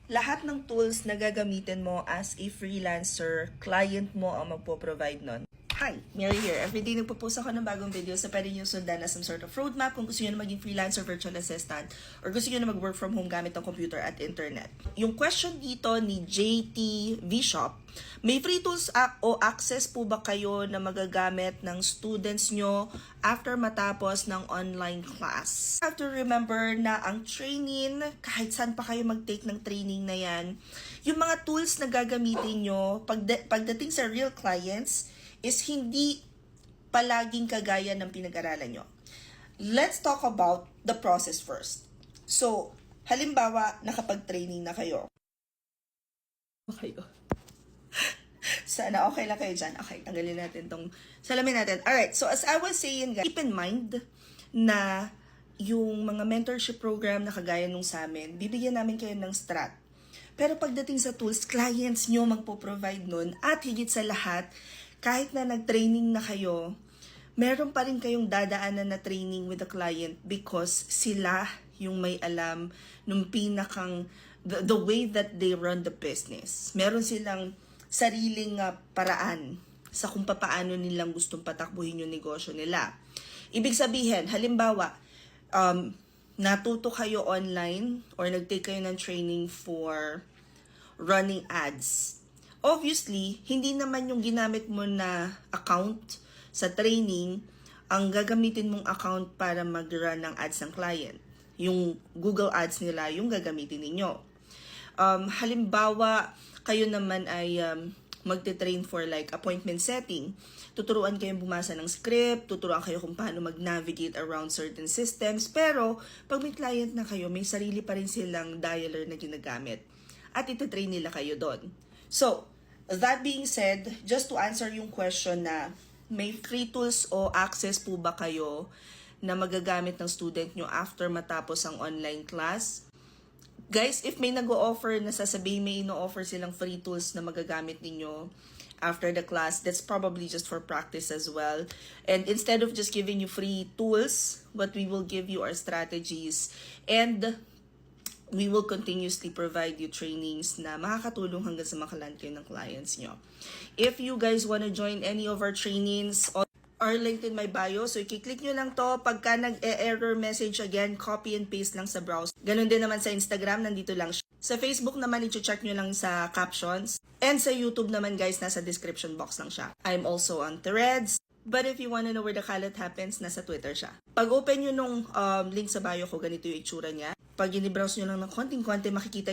Lahat ng tools na gagamitin mo as a freelancer, client mo ang magpo-provide nun. Hi, Mary here. Everyday nagpo-post ako ng bagong videos na pwede nyo sundan na some sort of roadmap kung gusto nyo na maging freelancer, virtual assistant, or gusto nyo na mag-work from home gamit ng computer at internet. Yung question dito ni JT V-Shop, may free tools o access po ba kayo na magagamit ng students nyo after matapos ng online class? You have to remember na ang training, kahit saan pa kayo mag-take ng training na yan, yung mga tools na gagamitin nyo pagdating sa real clients, is hindi palaging kagaya ng pinag-aralan nyo. Let's talk about the process first. So, halimbawa, nakapag-training na kayo. Sana okay lang kayo dyan. Okay, tanggalin natin tong salamin natin. Alright, so as I was saying, guys, keep in mind na yung mga mentorship program na kagaya nung sa amin, bibigyan namin kayo ng strat. Pero pagdating sa tools, clients nyo magpo-provide nun at higit sa lahat, kahit na nag-training na kayo, meron pa rin kayong dadaanan na training with the client because sila yung may alam nung pinakang, the way that they run the business. Meron silang sariling paraan sa kung paano nilang gustong patakbuhin yung negosyo nila. Ibig sabihin, halimbawa, natuto kayo online or nag-take kayo ng training for running ads. Obviously, hindi naman yung ginamit mo na account sa training ang gagamitin mong account para mag-run ng ads ng client. Yung Google Ads nila yung gagamitin ninyo. Halimbawa, kayo naman ay magte-train for like appointment setting. Tuturuan kayong bumasa ng script, tuturuan kayo kung paano mag-navigate around certain systems. Pero, pag may client na kayo, may sarili pa rin silang dialer na ginagamit. At ititrain nila kayo doon. So, that being said, just to answer yung question na may free tools o access po ba kayo na magagamit ng student nyo after matapos ang online class? Guys, if may nag-o-offer na sasabihin may ino-offer silang free tools na magagamit ninyo after the class, that's probably just for practice as well. And instead of just giving you free tools, what we will give you are strategies and we will continuously provide you trainings na makakatulong hanggang sa makaland kayo ng clients nyo. If you guys want to join any of our trainings, are linked in my bio. So, i-click nyo lang to. Pagka nag-error message again, copy and paste lang sa browser. Ganon din naman sa Instagram, nandito lang siya. Sa Facebook naman, i-check nyo lang sa captions. And sa YouTube naman, guys, nasa description box lang siya. I'm also on Threads. But if you wanna know where the kalat happens, nasa Twitter siya. Pag open nyo nung link sa bio ko, ganito yung itsura niya. Pag in-browse nyo lang ng konting-konti, makikita nyo